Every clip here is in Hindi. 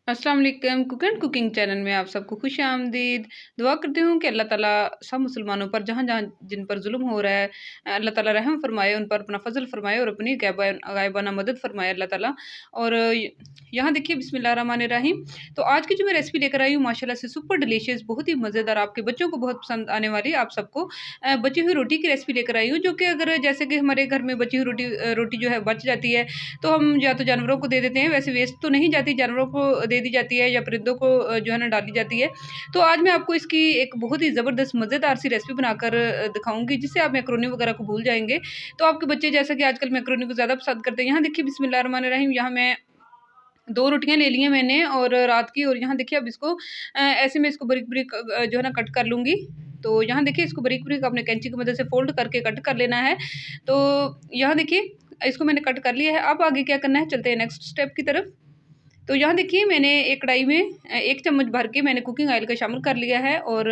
अस्सलाम वालेकुम कुक एंड कुकिंग चैनल में आप सबको खुश आमदीद। दुआ करती हूँ कि अल्लाह ताला सब मुसलमानों पर जहाँ जहाँ जिन पर जुल्म हो रहा है, अल्लाह ताला रहम फरमाए, उन पर अपना फजल फरमाए और अपनी गायबाना मदद फरमाए अल्लाह ताला। और यहाँ देखिए बिस्मिल्लाह रहमान रहीम। तो आज की जो मैं रेसिपी लेकर आई हूँ माशाल्लाह से सुपर डिलीशियस, बहुत ही मज़ेदार, आपके बच्चों को बहुत पसंद आने वाली, आप सबको बची हुई रोटी की रेसिपी लेकर आई हूँ। जो कि अगर जैसे कि हमारे घर में बची हुई रोटी जो है बच जाती है, तो हम या तो जानवरों को दे देते हैं, वैसे वेस्ट तो नहीं जाती, जानवरों को दे दी जाती है या परिंदों को जो है ना डाली जाती है। तो आज मैं आपको इसकी एक बहुत ही ज़बरदस्त मज़ेदार सी रेसिपी बनाकर दिखाऊँगी, जिससे आप मैकरोनी वगैरह को भूल जाएँगे। तो आपके बच्चे जैसा कि आजकल मैकरोनी को ज़्यादा पसंद करते हैं। यहाँ देखिए बिस्मिल्लाह रहमान रहीम, यहाँ मैं 2 रोटियाँ ले ली हैं मैंने और रात की, और यहाँ देखिए अब इसको ऐसे में इसको बारीक-बारीक जो है ना कट कर लूँगी। तो यहाँ देखिए इसको बारीक-बारीक अपने कैंची की मदद से फ़ोल्ड करके कट कर लेना है। तो यहाँ देखिए इसको मैंने कट कर लिया है। अब आगे क्या करना है, चलते हैं नेक्स्ट स्टेप की तरफ। तो यहाँ देखिए मैंने एक कढ़ाई में 1 चम्मच भर के मैंने कुकिंग ऑयल का शामिल कर लिया है, और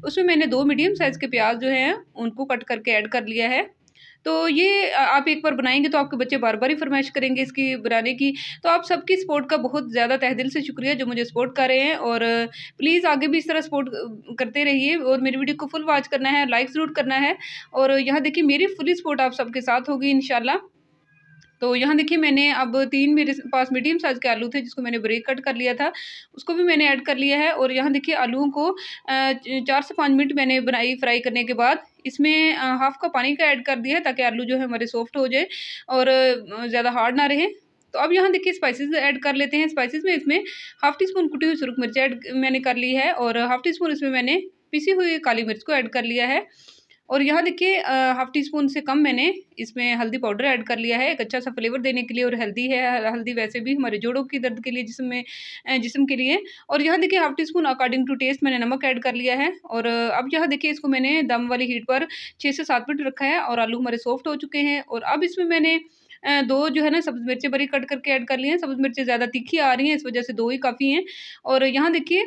उसमें मैंने 2 मीडियम साइज़ के प्याज़ जो हैं उनको कट करके ऐड कर लिया है। तो ये आप एक बार बनाएँगे तो आपके बच्चे बार-बार ही फ़रमाइश करेंगे इसकी बनाने की। तो आप सबकी सपोर्ट का बहुत ज़्यादा तहे दिल से शुक्रिया जो मुझे सपोर्ट कर रहे हैं, और प्लीज़ आगे भी इस तरह सपोर्ट करते रहिए, और मेरी वीडियो को फुल वॉच करना है, लाइक ज़रूर करना है। और यहाँ देखिए मेरी फुली सपोर्ट आप सबके साथ होगी इंशाल्लाह। तो यहाँ देखिए मैंने अब 3 मेरे पास मीडियम साइज़ के आलू थे जिसको मैंने बारीक कट कर लिया था, उसको भी मैंने ऐड कर लिया है। और यहाँ देखिए आलूओं को 4 से 5 मिनट मैंने फ्राई करने के बाद इसमें हाफ़ कप पानी का ऐड कर दिया है, ताकि आलू जो है हमारे सॉफ्ट हो जाए और ज़्यादा हार्ड ना रहे। तो अब यहाँ देखिए स्पाइसेस ऐड कर लेते हैं। स्पाइसेस में इसमें हाफ़ टी स्पून कुटी हुई सुरख मिर्च ऐड मैंने कर ली है, और हाफ़ टी स्पून इसमें मैंने पिसी हुई काली मिर्च को ऐड कर लिया है। और यहाँ देखिए हाफ़ टी स्पून से कम मैंने इसमें हल्दी पाउडर ऐड कर लिया है, एक अच्छा-सा फ्लेवर देने के लिए। और हेल्दी है, हल्दी वैसे भी हमारे जोड़ों की दर्द के लिए, जिस्म के लिए। और यहाँ देखिए half teaspoon according to taste मैंने नमक ऐड कर लिया है। और अब यहाँ देखिए इसको मैंने दम वाली हीट पर 6 से 7 मिनट रखा है, और आलू हमारे सॉफ्ट हो चुके हैं। और अब इसमें मैंने 2 जो है ना सब्ज़ मिर्चें बारीक कट करके ऐड कर ली हैं। सब्ज़ मिर्चें ज़्यादा तीखी आ रही हैं, इस वज़ह से 2 ही काफ़ी हैं। और यहाँ देखिए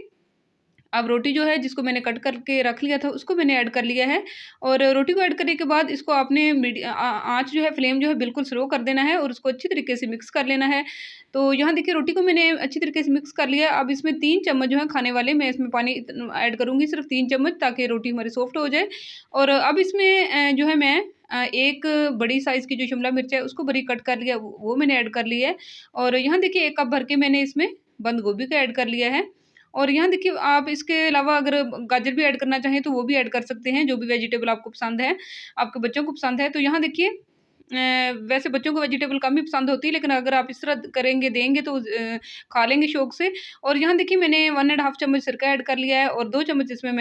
अब रोटी जो है जिसको मैंने कट करके रख लिया था उसको मैंने ऐड कर लिया है। और रोटी को ऐड करने के बाद इसको आपने आँच जो है, फ्लेम जो है बिल्कुल स्लो कर देना है, और उसको अच्छी तरीके से मिक्स कर लेना है। तो यहाँ देखिए रोटी को मैंने अच्छी तरीके से मिक्स कर लिया है। अब इसमें 3 चम्मच जो है खाने वाले मैं इसमें पानी ऐड करूँगी, सिर्फ़ 3 चम्मच, ताकि रोटी हमारी सॉफ्ट हो जाए। और अब इसमें जो है मैं एक बड़ी साइज़ की जो शिमला मिर्च है उसको बारीक कट कर लिया, वो मैंने ऐड कर ली है। और यहाँ देखिए 1 कप भर के मैंने इसमें बंद गोभी का ऐड कर लिया है। और यहाँ देखिए आप इसके अलावा अगर गाजर भी ऐड करना चाहें तो वो भी ऐड कर सकते हैं, जो भी वेजिटेबल आपको पसंद है, आपके बच्चों को पसंद है। तो यहाँ देखिए वैसे बच्चों को वेजिटेबल कम ही पसंद होती है, लेकिन अगर आप इस तरह करेंगे, देंगे तो खा लेंगे शौक से। और यहाँ देखिए मैंने 1 1/2 चम्मच सिरका ऐड कर लिया है, और 2 चम्मच इसमें मैंने